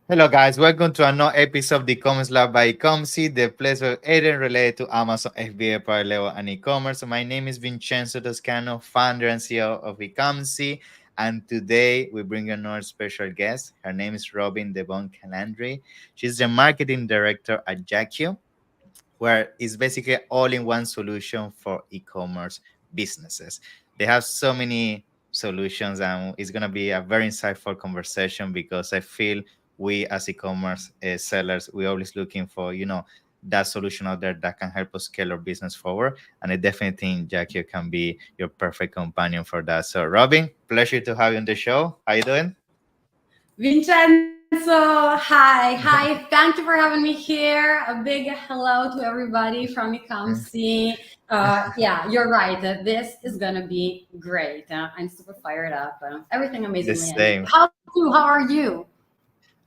Hello, guys. Welcome to another episode of the e-commerce lab by eCommerce, the place where everything related to Amazon, FBA, private label, and e-commerce. So my name is Vincenzo Toscano, founder and CEO of eCommerce, and today we bring another special guest. Her name is Robin Devon Calandri. She's the marketing director at Yakky, where it's basically all-in-one solution for e-commerce businesses. They have so many solutions, and it's going to be a very insightful conversation because I feel we as e-commerce sellers, we're always looking for that solution out there that can help us scale our business forward. And I definitely think Jackie can be your perfect companion for that. So Robin, pleasure to have you on the show. How you doing? Vincenzo, hi. Thank you for having me here. A big hello to everybody from eCommerce. Yeah, you're right. This is gonna be great. I'm super fired up. Everything The amazingly. And same. how about you? How are you?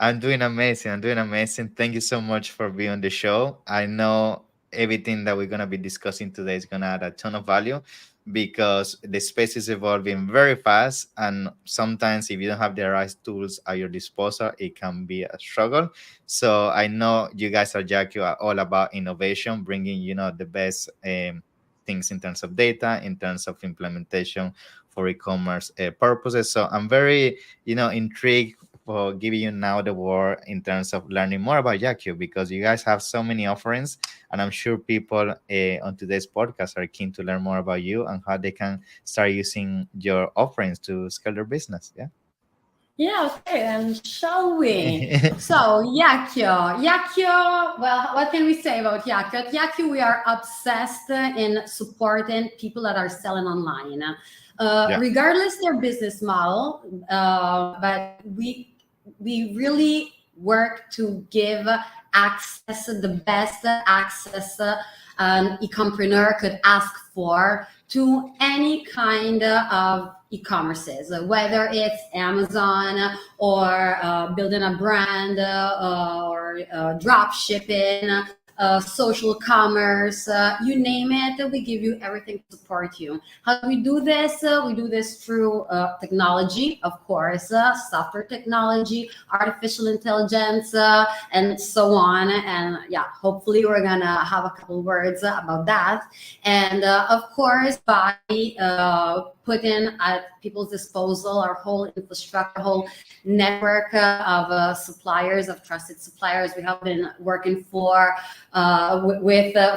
I'm doing amazing. I'm doing amazing. Thank you so much for being on the show. I know everything that we're going to be discussing today is going to add a ton of value because the space is evolving very fast. And sometimes, if you don't have the right tools at your disposal, it can be a struggle. So I know you guys are Jackie are all about innovation, bringing the best things in terms of data, in terms of implementation for e-commerce purposes. So I'm very intrigued for giving you now the word in terms of learning more about Yakky because you guys have so many offerings, and I'm sure people on today's podcast are keen to learn more about you and how they can start using your offerings to scale their business. Yeah. Yeah, okay, and shall we? So, Yakyo, well, what can we say about Yakyo? At Yakyo, we are obsessed in supporting people that are selling online, Yeah. regardless their business model. But we really work to give access, the best access an e-compreneur could ask for to any kind of e-commerces, whether it's Amazon or building a brand or drop shipping, social commerce, you name it, we give you everything to support you. How do we do this? We do this through technology, of course, software technology, artificial intelligence, and so on. And yeah, hopefully we're gonna have a couple words about that. And of course, by putting at people's disposal our whole infrastructure, whole network of suppliers, of trusted suppliers we have been working with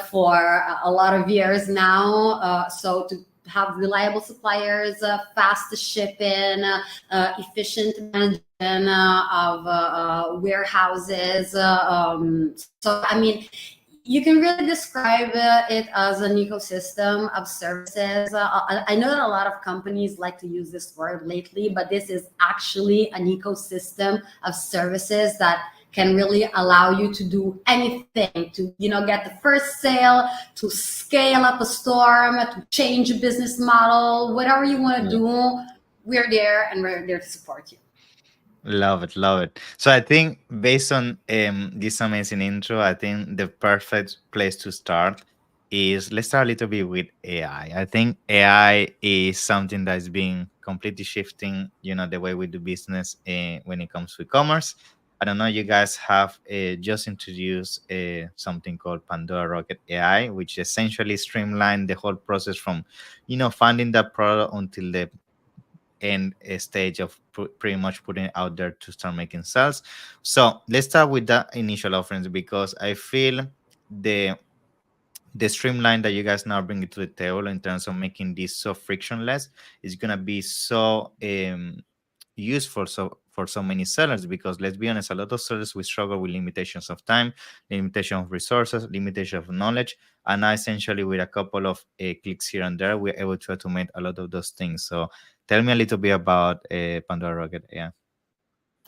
for a lot of years now. So to have reliable suppliers, fast shipping, efficient management of warehouses. So, I mean, you can really describe it as an ecosystem of services. I know that a lot of companies like to use this word lately, but this is actually an ecosystem of services that can really allow you to do anything, to get the first sale, to scale up a store, to change a business model, whatever you want to do. We're there, and we're there to support you. Love it, love it. So I think based on this amazing intro, I think the perfect place to start is let's start a little bit with AI. I think AI is something that is being completely shifting, the way we do business when it comes to e-commerce. I don't know, you guys have just introduced something called Pandarocket AI, which essentially streamline the whole process from, finding that product until the end stage of pretty much putting it out there to start making sales. So let's start with that initial offerings because I feel the the streamline that you guys now bring it to the table in terms of making this so frictionless is gonna be so useful for so many sellers because let's be honest, a lot of sellers we struggle with limitations of time, limitation of resources, limitation of knowledge, and now essentially with a couple of clicks here and there we're able to automate a lot of those things. So tell me a little bit about Pandora Rocket. Yeah.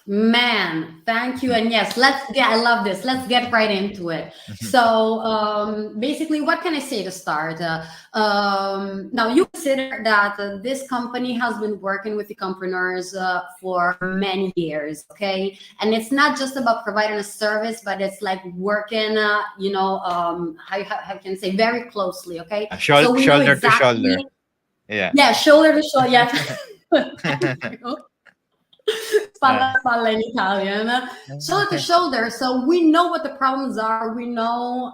Man, thank you. And yes, I love this. Let's get right into it. So, basically, what can I say to start? Now, you consider that this company has been working with the compreneurs for many years, okay? And it's not just about providing a service, but it's like working, how can I say, very closely, okay? So we know Shoulder to exactly. shoulder. Yeah. Yeah, shoulder to shoulder. Yeah. spalla a spalla in Italian, shoulder to shoulder. So we know what the problems are, we know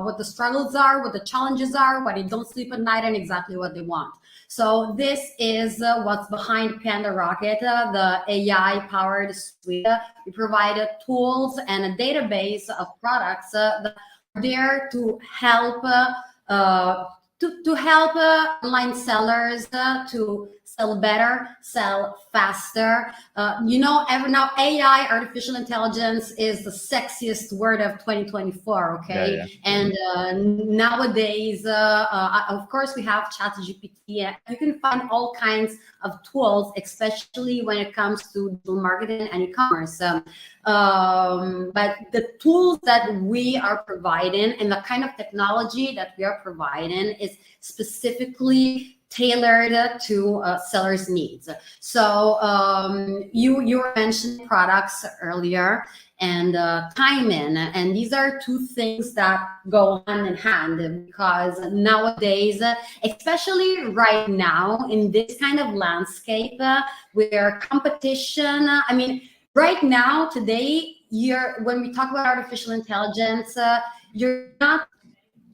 what the struggles are, what the challenges are, why they don't sleep at night, and exactly what they want. So this is what's behind Pandarocket, the AI-powered suite. We provide tools and a database of products that are there to help online sellers to sell better, sell faster. Every now AI, artificial intelligence, is the sexiest word of 2024. Okay, Yeah. and nowadays, of course, we have ChatGPT. You can find all kinds of tools, especially when it comes to digital marketing and e-commerce. But the tools that we are providing and the kind of technology that we are providing is specifically tailored to sellers' needs. So you were mentioning products earlier, and timing, and these are two things that go hand in hand, because nowadays, especially right now in this kind of landscape where competition, right now, today, when we talk about artificial intelligence, you're not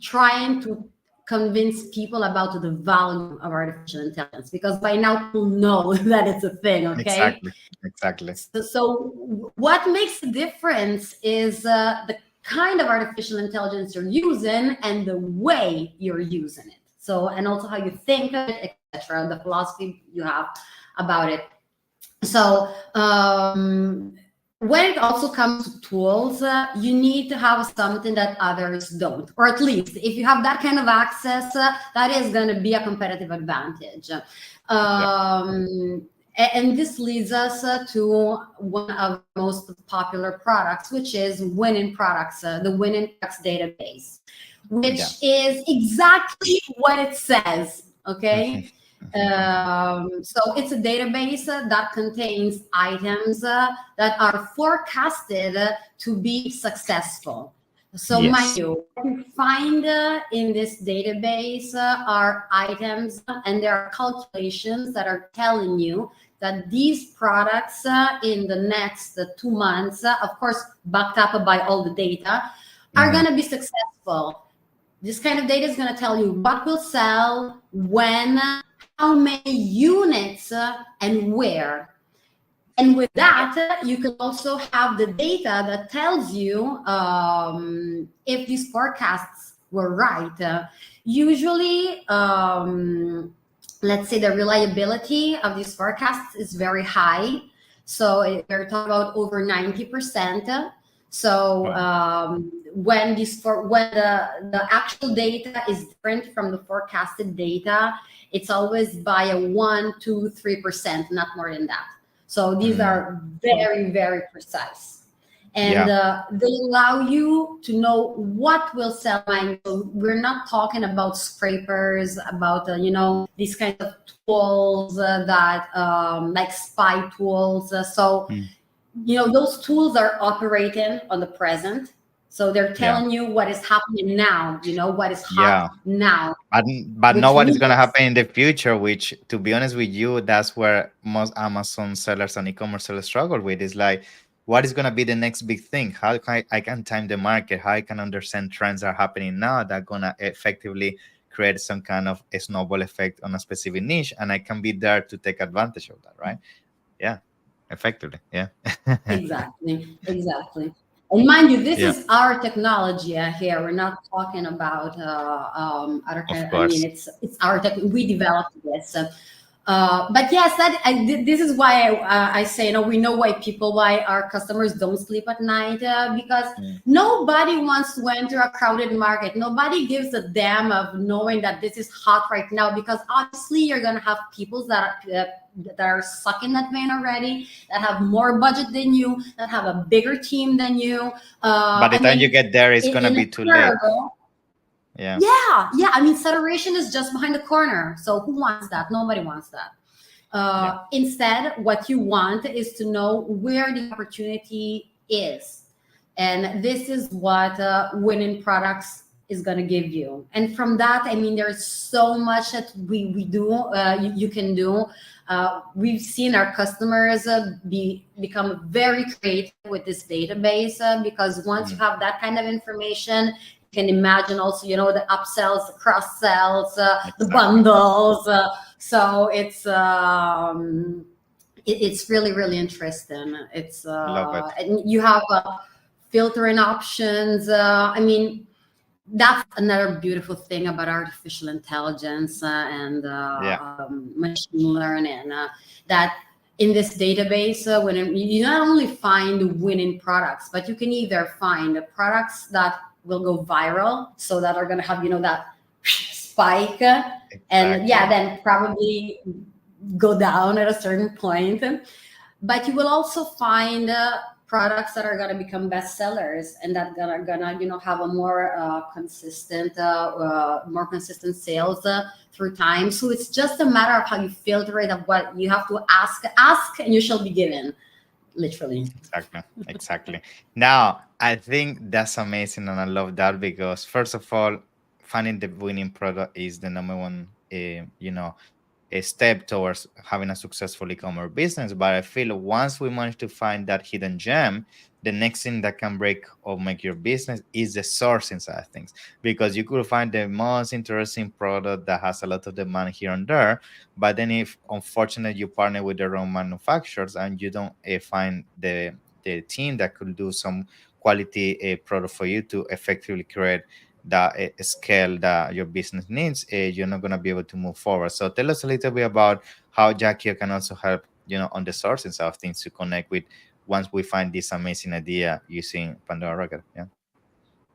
trying to convince people about the value of artificial intelligence, because by now people know that it's a thing. Okay, Exactly. so what makes the difference is the kind of artificial intelligence you're using and the way you're using it. So, and also how you think of it, etc., the philosophy you have about it. So when it also comes to tools, you need to have something that others don't, or at least if you have that kind of access, that is going to be a competitive advantage. And this leads us to one of the most popular products, which is Winning Products, the Winning Products database, which is exactly what it says. Okay. So it's a database that contains items that are forecasted to be successful. So mind you, what you find in this database are items, and there are calculations that are telling you that these products in the next 2 months, of course, backed up by all the data, are going to be successful. This kind of data is going to tell you what will sell, when, how many units, and where. And with that, you can also have the data that tells you if these forecasts were right. Usually, let's say the reliability of these forecasts is very high. So we're talking about over 90%. So when the actual data is different from the forecasted data, it's always by a 1, 2, 3%, not more than that. So these are very, very precise. And they allow you to know what will sell. So we're not talking about scrapers, about these kinds of tools that like spy tools. Those tools are operating on the present. So they're telling you what is happening now, what is hot now. But not what is going to happen in the future, which, to be honest with you, that's where most Amazon sellers and e-commerce sellers struggle with. Is like, what is going to be the next big thing? How can I can time the market? How I can understand trends that are happening now that are going to effectively create some kind of a snowball effect on a specific niche, and I can be there to take advantage of that, right? Yeah, effectively. Yeah. Exactly. And mind you, this is our technology here. We're not talking about other kind. It's our tech. We developed this. But yes, this is why I say, we know why our customers don't sleep at night, because nobody wants to enter a crowded market. Nobody gives a damn of knowing that this is hot right now, because obviously you're going to have people that are sucking that vein already, that have more budget than you, that have a bigger team than you. By the time you get there, it's going to be too late. Yeah. Saturation is just behind the corner. So who wants that? Nobody wants that. Instead, what you want is to know where the opportunity is. And this is what Winning Products is going to give you. And from that, there's so much that we do, you can do. We've seen our customers become very creative with this database, because once you Mm, have that kind of information, you can imagine also, the upsells, the cross sells, the exactly. bundles. So it's really really interesting. Love it. And you have filtering options. I mean, that's another beautiful thing about artificial intelligence and Yeah. machine learning, that in this database, when you not only find winning products, but you can either find products that will go viral, so that are going to have, that spike, and yeah, Exactly. then probably go down at a certain point. But you will also find products that are going to become bestsellers, and that gonna have a more consistent sales through time. So it's just a matter of how you filter it, of what you have to ask and you shall be given, literally. Exactly. Exactly. Now, I think that's amazing, and I love that because first of all, finding the winning product is the number one, a step towards having a successful e-commerce business. But I feel once we manage to find that hidden gem, the next thing that can break or make your business is the sourcing side of things. Because you could find the most interesting product that has a lot of demand here and there, but then if unfortunately you partner with the wrong manufacturers and you don't find the team that could do some quality product for you to effectively create the scale that your business needs, you're not going to be able to move forward. So tell us a little bit about how Jackie can also help, on the sourcing side of things to connect with once we find this amazing idea using Pandora Rocket. Yeah.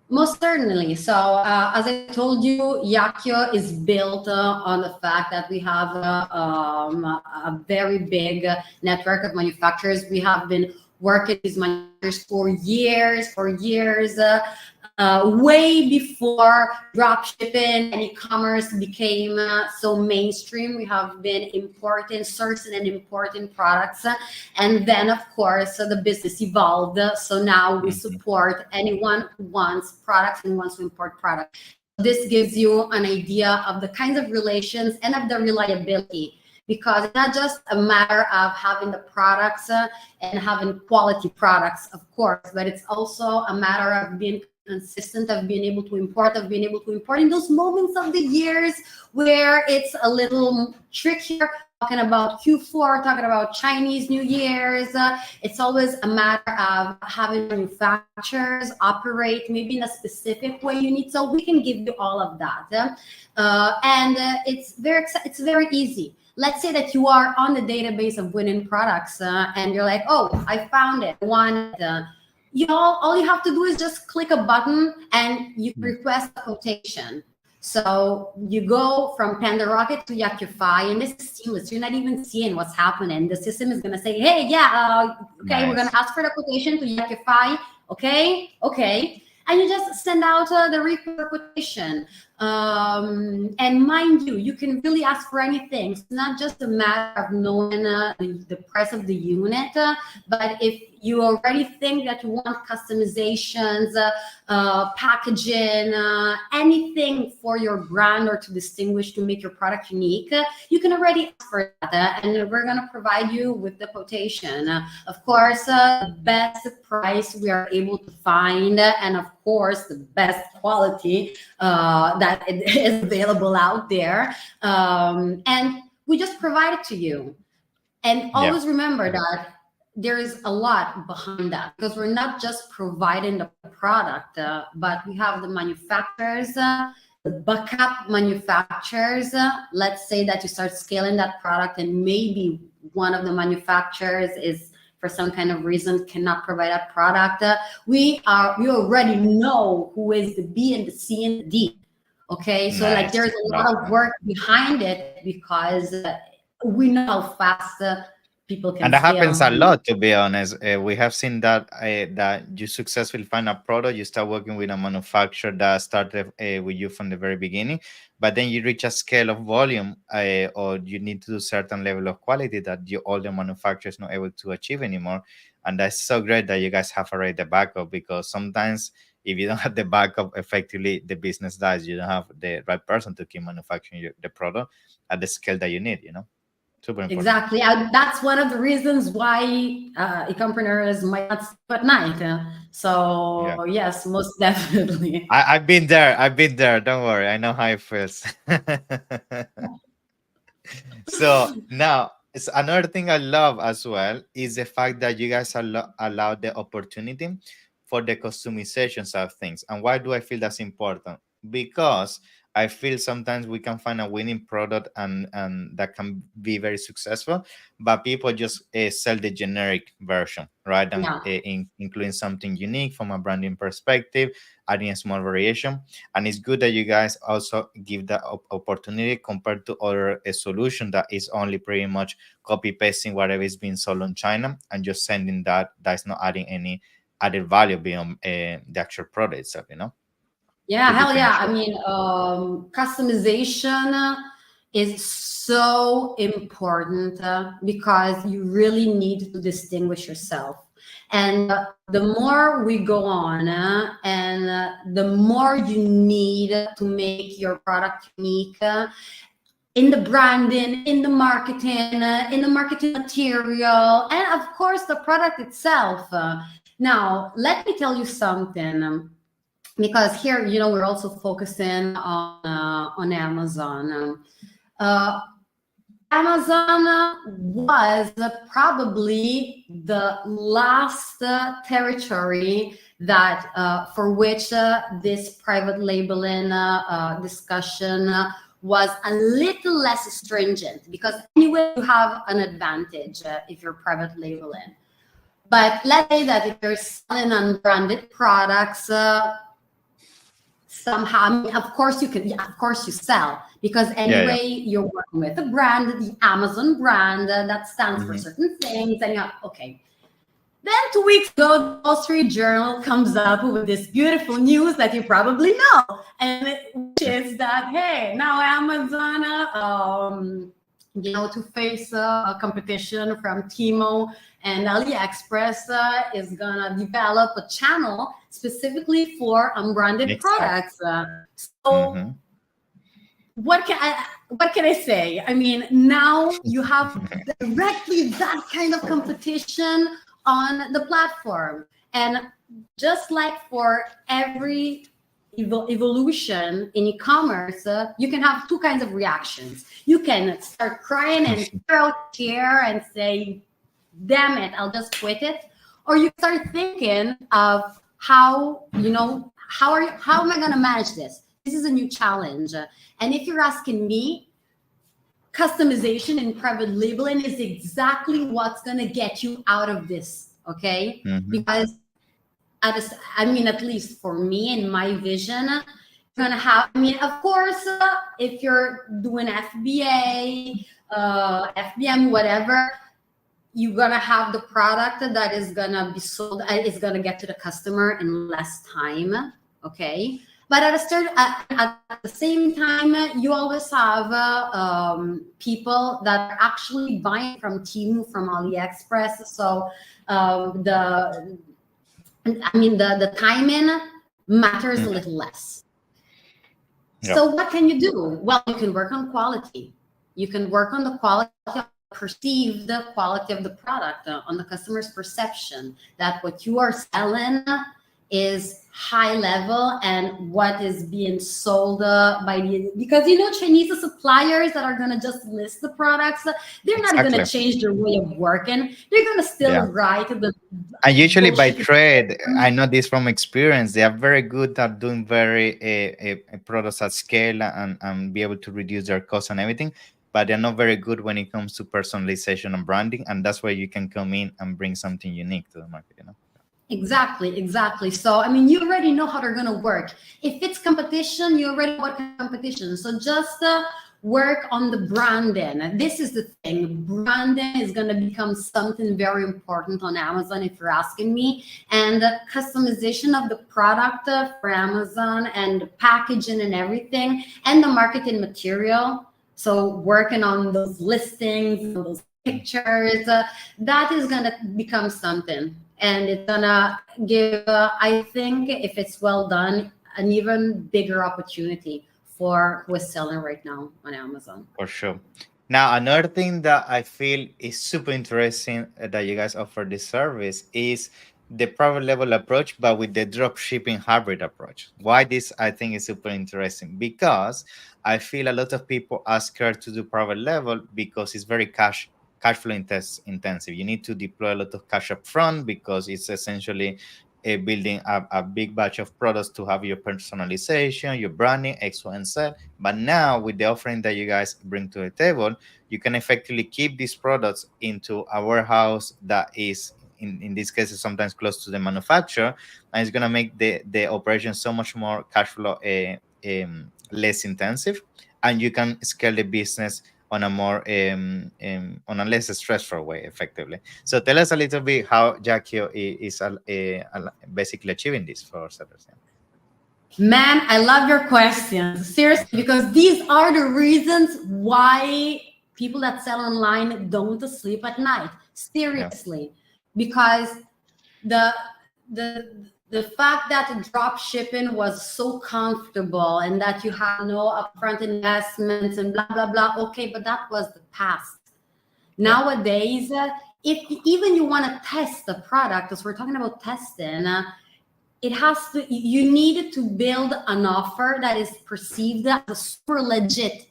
Most certainly. So, as I told you, Yakkyo is built on the fact that we have a very big network of manufacturers. We have been working with these manufacturers for years, way before drop shipping and e-commerce became so mainstream. We have been importing, sourcing, and importing products. And then, of course, the business evolved. So now we Mhm. support anyone who wants products and wants to import products. So this gives you an idea of the kinds of relations and of the reliability, because it's not just a matter of having the products and having quality products, of course, but it's also a matter of being consistent, of being able to import, in those moments of the years where it's a little trickier, talking about Q4, talking about Chinese New Year's. It's always a matter of having manufacturers operate maybe in a specific way you need. So we can give you all of that. And it's very easy. Let's say that you are on the database of winning products, and you're like, oh, I found it, want it. All you have to do is just click a button and you Mm. request a quotation. So you go from Pandarocket to Yakkyofy, and this is seamless. You're not even seeing what's happening. The system is going to say, hey, yeah, okay, we're going Nice. to ask for the quotation to Yakkyofy. Okay. And you just send out the request quotation. And mind you, you can really ask for anything. It's not just a matter of knowing the price of the unit, but if you already think that you want customizations, packaging, anything for your brand or to distinguish, to make your product unique, you can already ask for that, and we're going to provide you with the quotation. Of course, the best price we are able to find, and of course, the best quality that is available out there. And we just provide it to you. And Yeah. always remember that there is a lot behind that, because we're not just providing the product, but we have the manufacturers, the backup manufacturers. Let's say that you start scaling that product, and maybe one of the manufacturers is, for some kind of reason, cannot provide that product. We already know who is the B and the C and the D. Okay, so like Nice. there's a Love lot of that. work behind it, because we know how fast people can And that happens scale. a lot, to be honest. We have seen that you successfully find a product, you start working with a manufacturer that started with you from the very beginning, but then you reach a scale of volume, or you need to do certain level of quality that all the manufacturers not able to achieve anymore. And that's so great that you guys have already the backup, because sometimes if you don't have the backup, effectively the business dies. You don't have the right person to keep manufacturing the product at the scale that you need. Super important. Exactly. That's one of the reasons why e-compreneurs might not sleep at night. Yeah. So yes, most definitely. I've been there. I've been there. Don't worry. I know how it feels. So now, it's another thing I love as well is the fact that you guys allow the opportunity for the customizations of things. And why do I feel that's important? Because I feel sometimes we can find a winning product and that can be very successful, but people just sell the generic version, right? And Yeah. including something unique from a branding perspective, adding a small variation. And it's good that you guys also give that opportunity compared to other a solution that is only pretty much copy pasting whatever is being sold on China and just sending that's not adding any added value beyond the actual product itself, Yeah, to hell yeah. I differentiate. mean, customization is so important because you really need to distinguish yourself. And the more we go on, and the more you need to make your product unique in the branding, in the marketing material, and of course the product itself. Now, let me tell you something. Because here, we're also focusing on Amazon. Uh, Amazon was probably the last territory that for which this private labeling discussion was a little less stringent, because anyway you have an advantage if you're private labeling. But let's say that if you're selling unbranded products, somehow, I mean, of course you can, yeah, of course you sell, because Yeah, yeah. anyway you're working with a brand, the Amazon brand that stands for Hmm. certain things, and you're okay. Then 2 weeks ago, the Wall Street Journal comes up with this beautiful news that you probably know, and which is that, hey, now Amazon, to face a competition from Timo and AliExpress is gonna develop a channel specifically for unbranded Exactly. products. So Hmm. what can I say? I mean, now you have directly that kind of competition on the platform, and just like for every evolution in e-commerce, you can have two kinds of reactions. You can start crying and throw a chair and say, damn it, I'll just quit it. Or you start thinking of how am I going to manage this? This is a new challenge. And if you're asking me, customization and private labeling is exactly what's going to get you out of this. Okay. Hmm. Because at least for me and my vision, you're gonna have. I mean, of course, if you're doing FBA, FBM, whatever, you're gonna have the product that is gonna be sold. Is gonna get to the customer in less time. Okay. But at the same time, you always have people that are actually buying from Temu, from AliExpress. So the timing matters a Hmm. little less. Yeah, So what can you do? Well, you can work on quality. You can work on the quality, perceived quality of the product, on the customer's perception that what you are selling is high level, and what is being sold because Chinese suppliers that are going to just list the products, they're not going to exactly. change their way of working. They're going to still Yeah. write the And usually by bullshit. trade, I know this from experience, they are very good at doing very products at scale and be able to reduce their costs and everything. But they're not very good when it comes to personalization and branding. And that's where you can come in and bring something unique to the market. Exactly. So, I mean, you already know how they're going to work. If it's competition, you already know what kind of competition. So just work on the branding. This is the thing. Branding is going to become something very important on Amazon, if you're asking me. And the customization of the product for Amazon, and the packaging and everything, and the marketing material. So working on those listings, on those pictures, that is going to become something. And it's gonna give, I think, if it's well done, an even bigger opportunity for who is selling right now on Amazon. For sure. Now, another thing that I feel is super interesting that you guys offer this service is the private level approach, but with the drop shipping hybrid approach. Why this I think is super interesting? Because I feel a lot of people are scared to do private level because it's very cash flow intensive. You need to deploy a lot of cash up front because it's essentially building a big batch of products to have your personalization, your branding, X, Y, and Z. But now with the offering that you guys bring to the table, you can effectively keep these products into a warehouse that is in this case is sometimes close to the manufacturer, and it's going to make the operation so much more cash flow less intensive, and you can scale the business on a more on a less stressful way effectively. So tell us a little bit how Yakio is basically achieving this for sellers. Man, I love your questions. Seriously, because these are the reasons why people that sell online don't sleep at night. Yeah, Seriously. Because the the fact that drop shipping was so comfortable and that you have no upfront investments and blah blah blah. Okay, but that was the past. yeah, Nowadays, if even you want to test the product, because we're talking about testing, it has to, you need to build an offer that is perceived as super legit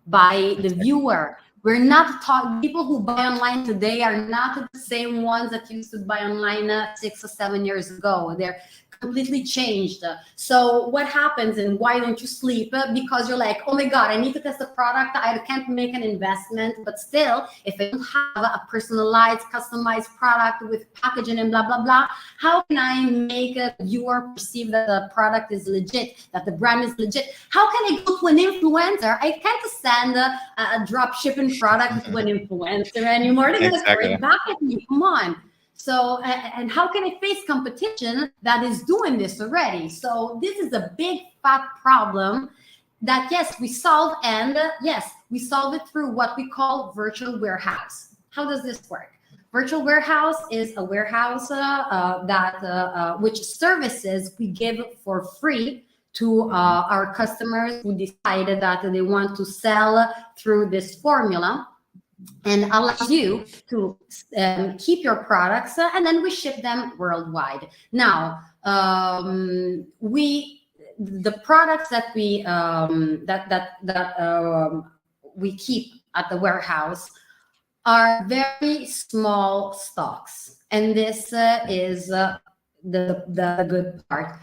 by the exactly. viewer. We're not talking, people who buy online today are not the same ones that used to buy online 6 or 7 years ago. They're completely changed. So what happens, and why don't you sleep? Because you're like, oh my God, I need to test the product. I can't make an investment, but still, if I don't have a personalized, customized product with packaging and blah, blah, blah, how can I make a viewer perceive that the product is legit, that the brand is legit? How can I go to an influencer? I can't send a drop shipping product to an influencer anymore. They're going to throw Exactly. it back at me. Come on. So, and how can I face competition that is doing this already? So this is a big fat problem that, yes, we solve. And yes, we solve it through what we call virtual warehouse. How does this work? Virtual warehouse is a warehouse which services we give for free to our customers who decided that they want to sell through this formula, and allows you to keep your products, and then we ship them worldwide. Now, the products that we keep at the warehouse are very small stocks, and this is the good part.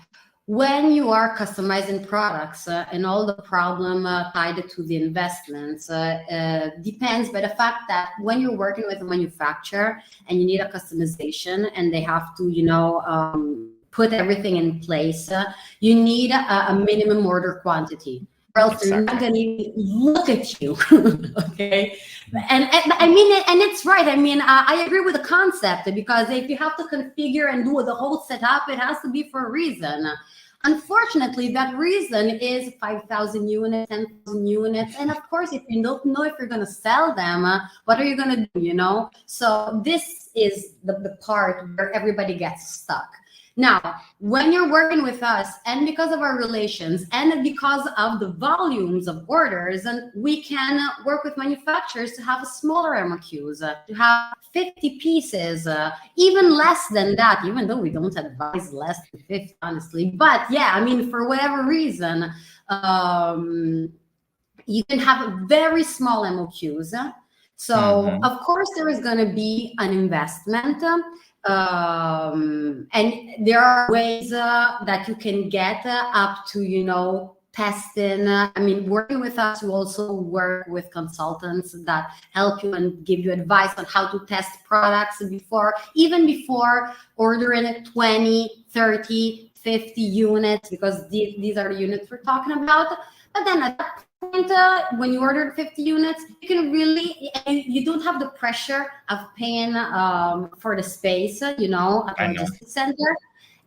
When you are customizing products and all the problem tied to the investments depends by the fact that when you're working with a manufacturer and you need a customization and they have to, put everything in place, you need a minimum order quantity, or else they're not Exactly. going to look at you. Okay. And I mean, and it's right. I mean, I agree with the concept, because if you have to configure and do the whole setup, it has to be for a reason. Unfortunately, that reason is 5,000 units, 10,000 units. And of course, if you don't know if you're going to sell them, what are you going to do, So this is the part where everybody gets stuck. Now, when you're working with us, and because of our relations and because of the volumes of orders, and we can work with manufacturers to have smaller MOQs, to have 50 pieces, even less than that, even though we don't advise less than 50, honestly. But yeah, I mean, for whatever reason, you can have very small MOQs. So, of course, there is going to be an investment. And there are ways that you can get up to, testing. I mean, working with us, you also work with consultants that help you and give you advice on how to test products even before ordering 20, 30, 50 units, because these are the units we're talking about. But then at that point, when you order 50 units, you can you don't have the pressure of paying for the space, at the I know. logistics center.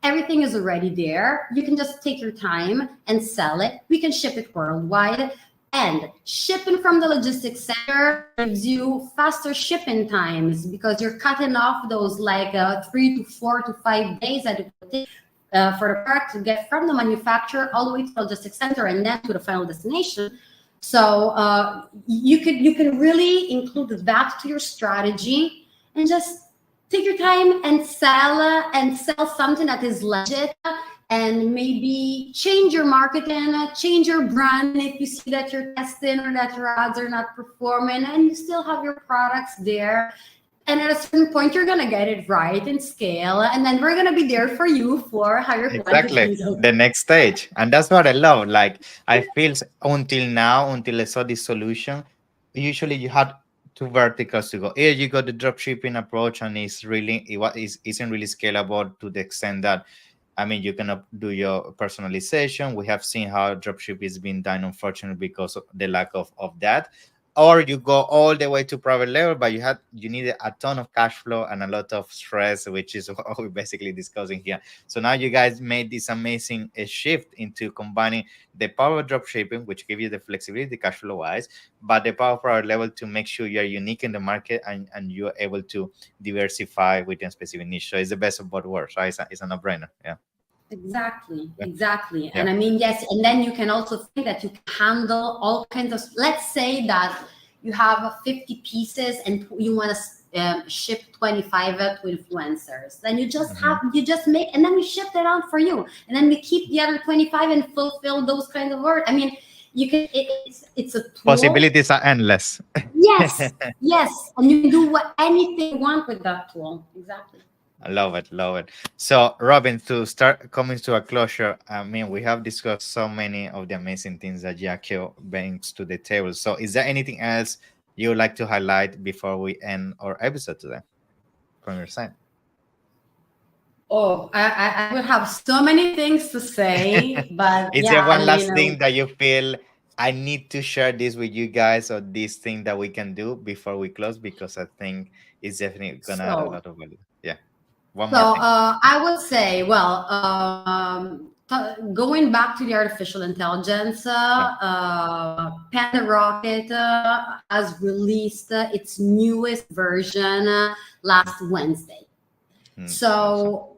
Everything is already there. You can just take your time and sell it. We can ship it worldwide. And shipping from the logistics center gives you faster shipping times, because you're cutting off those 3 to 4 to 5 days that it will take for the product to get from the manufacturer all the way to the logistics center and then to the final destination. So you can really include that to your strategy, and just take your time and sell something that is legit, and maybe change your marketing, change your branding if you see that you're testing or that your ads are not performing, and you still have your products there. And at a certain point, you're gonna get it right and scale, and then we're gonna be there for you for higher Exactly. quantities. The next stage. And that's what I love. Like I feel until now, until I saw this solution, usually you had two verticals to go. Here you got the drop shipping approach, and it's really isn't really scalable to the extent that, I mean, you cannot do your personalization. We have seen how dropship is being done, unfortunately, because of the lack of that. Or you go all the way to private level, but you need a ton of cash flow and a lot of stress, which is what we're basically discussing here. So now you guys made this amazing shift into combining the power of dropshipping, which give you the flexibility cash flow wise, but the power of private level to make sure you're unique in the market, and you're able to diversify within a specific niche. So it's the best of both worlds, right? It's a no-brainer. Yeah. Exactly, Yeah. exactly. Yeah. And I mean, yes, and then you can also think that you can handle all kinds of, let's say that you have 50 pieces and you want to ship 25 to influencers. Then you just make, and then we ship that out for you. And then we keep the other 25 and fulfill those kinds of work. I mean, you can, it's a tool. Possibilities are endless. Yes, yes. And you can do anything you want with that tool. Exactly. I love it, love it. So, Robin, to start coming to a closure, I mean, we have discussed so many of the amazing things that Yakio brings to the table. So, is there anything else you would like to highlight before we end our episode today from your side? Oh, I would have so many things to say, but Is yeah, there I one mean, last thing that you feel I need to share this with you guys, or this thing that we can do before we close? Because I think it's definitely gonna add a so lot of value. Yeah, one more so thing. I would say, well, going back to the artificial intelligence, Yeah. Panda Rocket has released its newest version last Wednesday. Awesome. So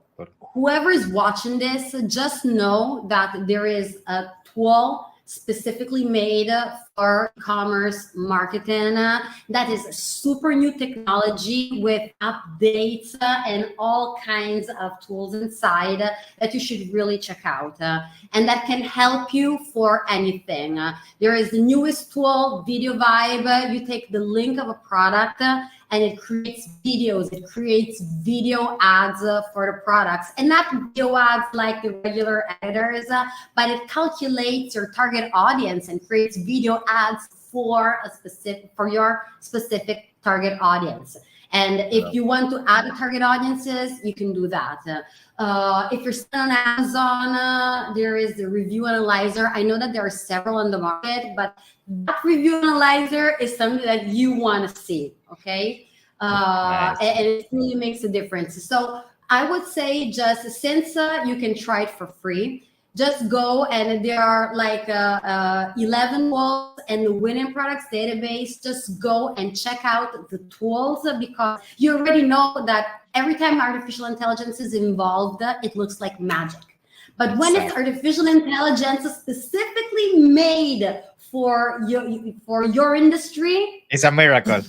whoever is watching this, just know that there is a tool specifically made for e-commerce marketing that is super new technology with updates and all kinds of tools inside that you should really check out, and that can help you for anything. There is the newest tool, Video Vibe. You take the link of a product and it creates videos, it creates video ads for the products, and not video ads like the regular editors, but it calculates your target audience and creates video ads for your specific target audience. And if you want to add target audiences, you can do that. If you're still on Amazon, there is the review analyzer. I know that there are several on the market, but that review analyzer is something that you want to see, okay? Nice. And it really makes a difference. So I would say, just since you can try it for free, just go, and there are like 11 tools and the winning products database. Just go and check out the tools, because you already know that every time artificial intelligence is involved, it looks like magic. But when it's artificial intelligence specifically made for your industry, It's a miracle.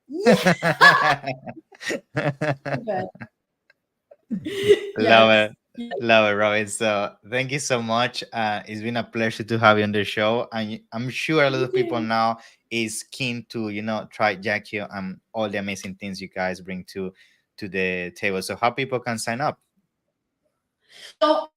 yeah. Love Yes. it. Love it, Robin. So thank you so much. It's been a pleasure to have you on the show. And I'm sure a lot of people now is keen to, try Jackie and all the amazing things you guys bring to the table. So how people can sign up? So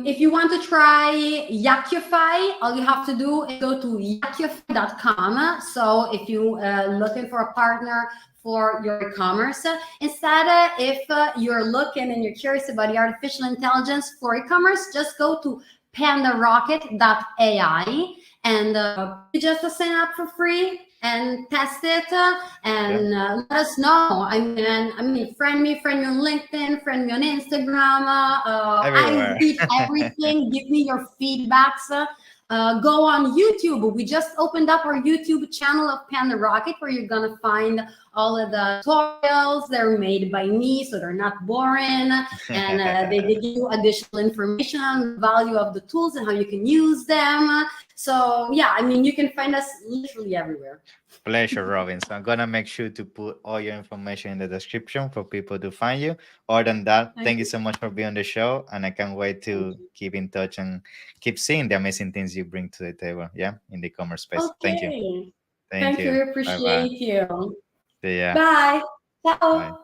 if you want to try Yakkyofy, all you have to do is go to yakkyofy.com. So if you looking for a partner for your e-commerce, instead, if you're looking and you're curious about the artificial intelligence for e-commerce, just go to pandarocket.ai, and you just sign up for free and test it, and let us know. I mean, friend me on LinkedIn, friend me on Instagram. I Everywhere. read everything. Give me your feedbacks. Go on YouTube. We just opened up our YouTube channel of Pandarocket, where you're gonna find all of the tutorials. They're made by me, so they're not boring, and they give you additional information on the value of the tools and how you can use them. So yeah, I mean, you can find us literally everywhere. Pleasure, Robin. So I'm gonna make sure to put all your information in the description for people to find you. Other than that, thank you Thank so much for being on the show, and I can't wait to you. keep in touch and keep seeing the amazing things you bring to the table. Yeah, in the commerce space. Thank you. Okay. Thank Thank you. you. Bye bye. Appreciate you. See ya. Bye. Bye. Ciao.